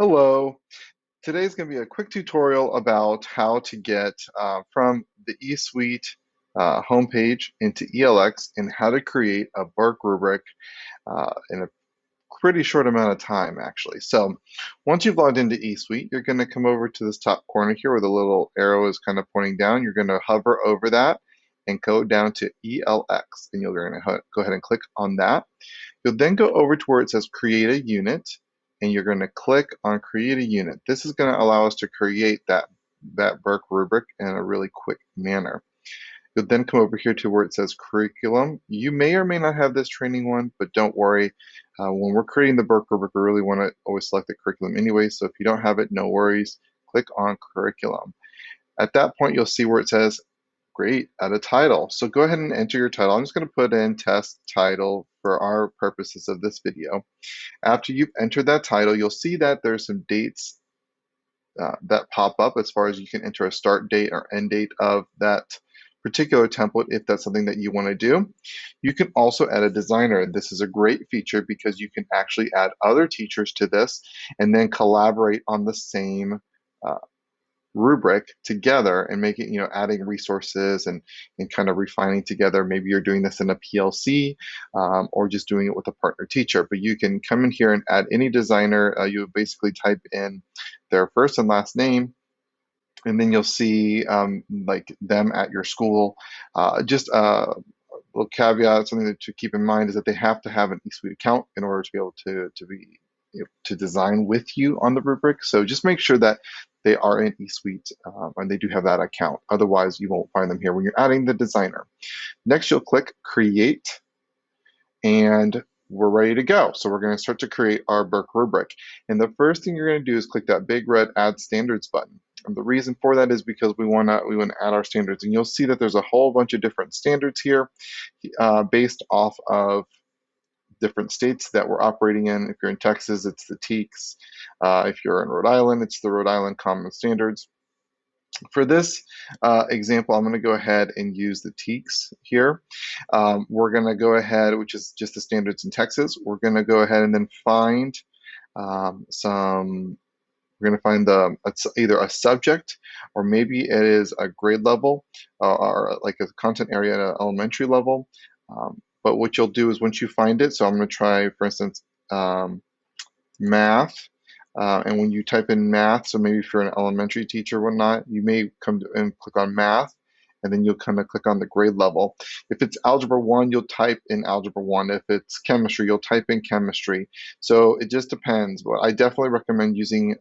Hello. Today's going to be a quick tutorial about how to get from the eSuite homepage into eLX and how to create a Buerk rubric in a pretty short amount of time, actually. So once you've logged into eSuite, you're going to come over to this top corner here where the little arrow is kind of pointing down. You're going to hover over that and go down to eLX, and you're going to go ahead and click on that. You'll then go over to where it says create a unit, and you're going to click on create a unit. This is going to allow us to create that Buerk rubric in a really quick manner. You'll then come over here to where it says curriculum. You may or may not have this training one, but don't worry. When we're creating the Buerk rubric, we really want to always select the curriculum anyway. So if you don't have it, no worries. Click on curriculum. At that point, you'll see where it says great, add a title. So go ahead and enter your title. I'm just going to put in test title for our purposes of this video. After you've entered that title, you'll see that there's some dates that pop up as far as you can enter a start date or end date of that particular template if that's something that you want to do. You can also add a designer. This is a great feature because you can actually add other teachers to this and then collaborate on the same uh, rubric together and make it, adding resources and kind of refining together. Maybe you're doing this in a PLC or just doing it with a partner teacher, but you can come in here and add any designer. You basically type in their first and last name, and then you'll see like them at your school. Just a little caveat, something to keep in mind is that they have to have an eSuite account in order to be able to be to design with you on the rubric. So just make sure that they are in eSuite and they do have that account. Otherwise, you won't find them here when you're adding the designer. Next, you'll click Create, and we're ready to go. So we're going to start to create our Buerk rubric. And the first thing you're going to do is click that big red Add Standards button. And the reason for that is because we want to add our standards. And you'll see that there's a whole bunch of different standards here based off of different states that we're operating in. If you're in Texas, it's the TEKS. If you're in Rhode Island, it's the Rhode Island Common Standards. For this example, I'm going to go ahead and use the TEKS here. We're going to go ahead, which is just the standards in Texas. We're going to go ahead and then find we're going to find it's either a subject or maybe it is a grade level or like a content area at an elementary level. But what you'll do is once you find it, so I'm going to try, for instance, math. And when you type in math, so maybe if you're an elementary teacher or whatnot, you may come and click on math, and then you'll kind of click on the grade level. If it's algebra 1, you'll type in algebra 1. If it's chemistry, you'll type in chemistry. So it just depends, but I definitely recommend using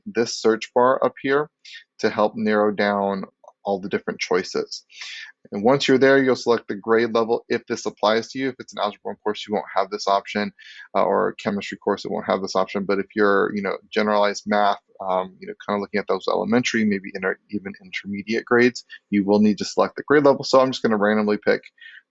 this search bar up here to help narrow down all the different choices. And once you're there, you'll select the grade level if this applies to you. If it's an algebra 1 course, you won't have this option, or a chemistry course, it won't have this option. But if you're, generalized math, kind of looking at those elementary, maybe even intermediate grades, you will need to select the grade level. So I'm just going to randomly pick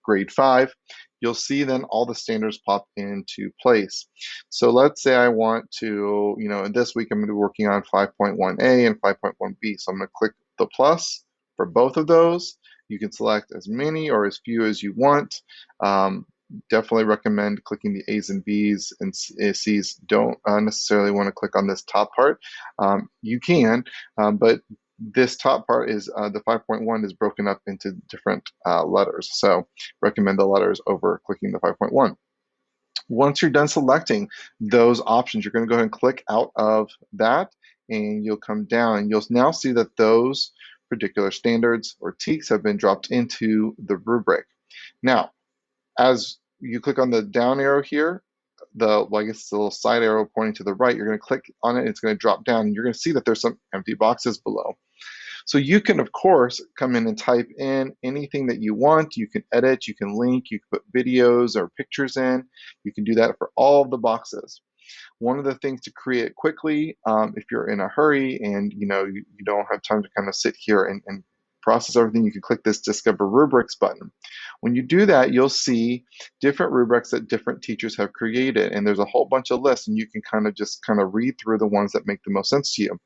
grade 5. You'll see then all the standards pop into place. So let's say I want to, this week I'm going to be working on 5.1a and 5.1b. So I'm going to click the plus for both of those. You can select as many or as few as you want. Definitely recommend clicking the A's and B's and C's. Don't necessarily want to click on this top part. You can, but this top part is the 5.1 is broken up into different letters. So recommend the letters over clicking the 5.1. Once you're done selecting those options, you're going to go ahead and click out of that, and you'll come down and you'll now see that those particular standards or TEKS have been dropped into the rubric. Now, as you click on the down arrow here, I guess it's a little side arrow pointing to the right, you're going to click on it, it's going to drop down, and you're going to see that there's some empty boxes below. So you can, of course, come in and type in anything that you want. You can edit, you can link, you can put videos or pictures in. You can do that for all of the boxes. One of the things to create quickly, if you're in a hurry and you don't have time to kind of sit here and process everything, you can click this Discover Rubrics button. When you do that, you'll see different rubrics that different teachers have created, and there's a whole bunch of lists, and you can kind of read through the ones that make the most sense to you.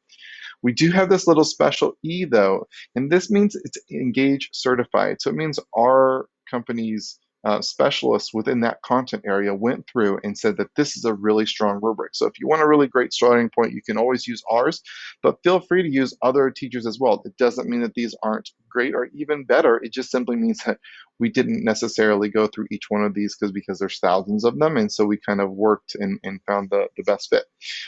We do have this little special E though, and this means it's Engage certified. So it means our company's specialists within that content area went through and said that this is a really strong rubric. So if you want a really great starting point, you can always use ours, but feel free to use other teachers as well. It doesn't mean that these aren't great or even better. It just simply means that we didn't necessarily go through each one of these because there's thousands of them. And so we kind of worked and found the best fit.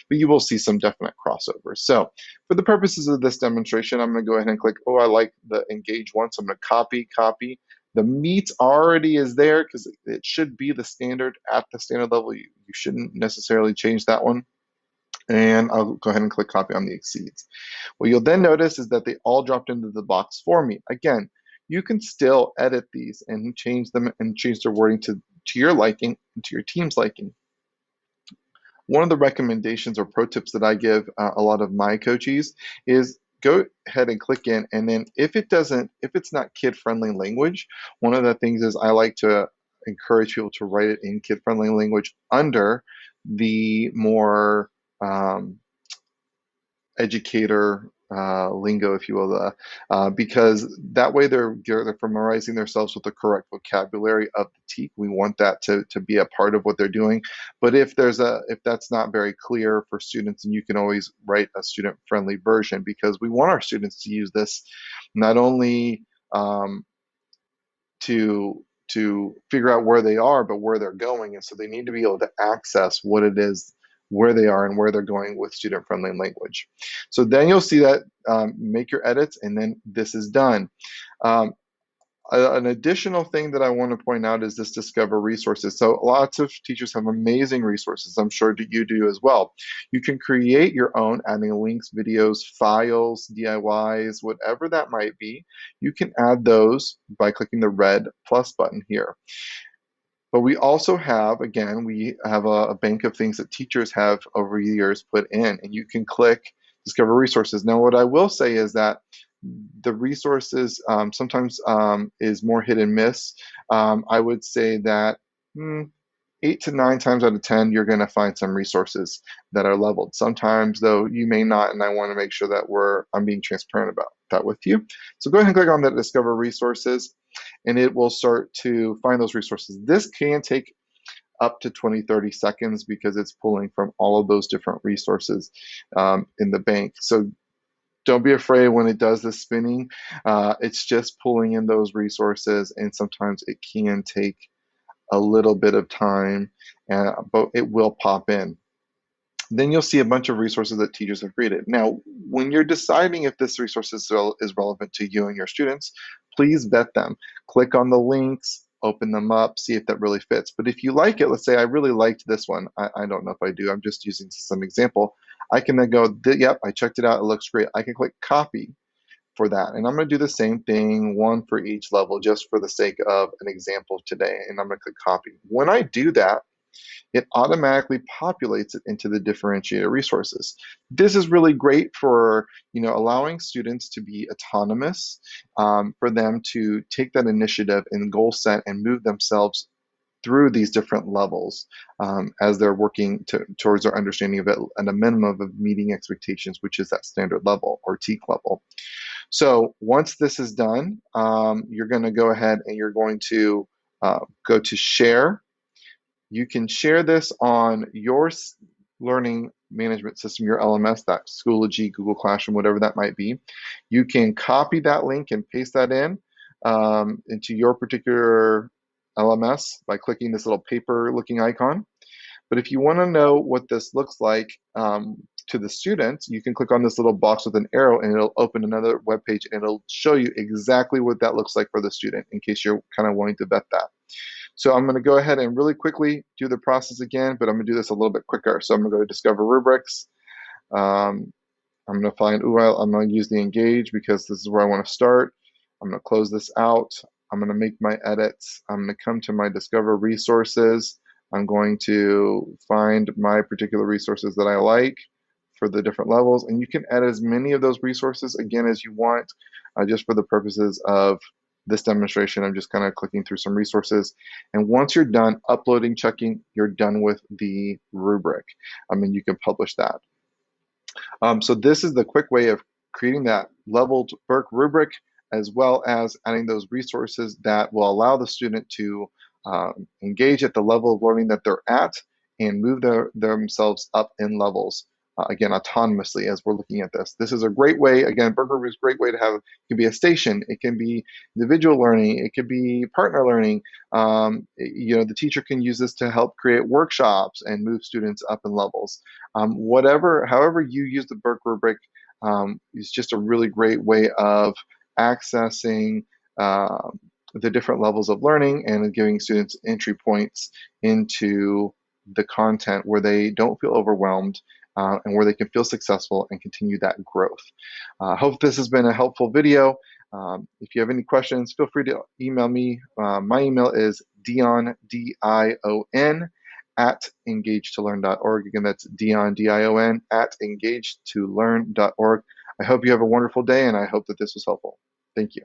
But you will see some definite crossovers. So for the purposes of this demonstration, I'm going to go ahead and click, oh, I like the engage one. So I'm going to copy. The meet already is there because it should be the standard at the standard level. You shouldn't necessarily change that one. And I'll go ahead and click copy on the exceeds. What you'll then notice is that they all dropped into the box for me. Again, you can still edit these and change them and change their wording to your liking and to your team's liking. One of the recommendations or pro tips that I give a lot of my coachees is go ahead and click in, and then if it's not kid-friendly language, one of the things is I like to encourage people to write it in kid-friendly language under the more educator lingo, if you will, because that way they're familiarizing themselves with the correct vocabulary of the TEK. We want that to be a part of what they're doing. But if that's not very clear for students, then you can always write a student-friendly version, because we want our students to use this not only to figure out where they are, but where they're going. And so they need to be able to access what it is, where they are and where they're going with student-friendly language. So then you'll see that make your edits, and then this is done. An additional thing that I want to point out is this Discover Resources. So lots of teachers have amazing resources. I'm sure you do as well. You can create your own, adding links, videos, files, DIYs, whatever that might be. You can add those by clicking the red plus button here. But we also have, again, we have a bank of things that teachers have over years put in, and you can click Discover Resources. Now, what I will say is that the resources sometimes is more hit and miss. I would say that 8 to 9 times out of 10, you're going to find some resources that are leveled. Sometimes, though, you may not, and I want to make sure that I'm being transparent about that with you. So go ahead and click on that Discover Resources, and it will start to find those resources. This can take up to 20-30 seconds because it's pulling from all of those different resources in the bank. So don't be afraid when it does the spinning. It's just pulling in those resources, and sometimes it can take a little bit of time, but it will pop in. Then you'll see a bunch of resources that teachers have created. Now, when you're deciding if this resource is relevant to you and your students, please vet them. Click on the links, open them up, see if that really fits. But if you like it, let's say I really liked this one. I don't know if I do. I'm just using some example. I can then go, yep, I checked it out. It looks great. I can click copy for that. And I'm going to do the same thing, one for each level, just for the sake of an example today. And I'm going to click copy. When I do that, it automatically populates it into the differentiated resources. This is really great for allowing students to be autonomous, for them to take that initiative and goal set and move themselves through these different levels as they're working towards their understanding of it at a minimum of meeting expectations, which is that standard level or TEK level. So once this is done, you're going to go ahead and you're going to go to share. You can share this on your learning management system, your LMS, that Schoology, Google Classroom, whatever that might be. You can copy that link and paste that in into your particular LMS by clicking this little paper looking icon. But if you want to know what this looks like to the students, you can click on this little box with an arrow and it'll open another web page and it'll show you exactly what that looks like for the student in case you're kind of wanting to vet that. So I'm going to go ahead and really quickly do the process again, but I'm going to do this a little bit quicker. So I'm going to go to Discover Rubrics. I'm going to find, I'm going to use the Engage because this is where I want to start. I'm going to close this out. I'm going to make my edits. I'm going to come to my Discover Resources. I'm going to find my particular resources that I like for the different levels. And you can add as many of those resources again as you want, just for the purposes of this demonstration. I'm just kind of clicking through some resources. And once you're done uploading, checking, you're done with the rubric. You can publish that. So this is the quick way of creating that leveled Buerk rubric, as well as adding those resources that will allow the student to engage at the level of learning that they're at and move themselves up in levels. Again, autonomously as we're looking at this. This is a great way, again, Buerk Rubric is a great way to have, it can be a station, it can be individual learning, it could be partner learning. The teacher can use this to help create workshops and move students up in levels. However you use the Buerk Rubric is just a really great way of accessing the different levels of learning and giving students entry points into the content where they don't feel overwhelmed and where they can feel successful and continue that growth. Hope this has been a helpful video. If you have any questions, feel free to email me. My email is Dion, D-I-O-N, at engagetolearn.org. Again, that's Dion, D-I-O-N, at engagetolearn.org. I hope you have a wonderful day, and I hope that this was helpful. Thank you.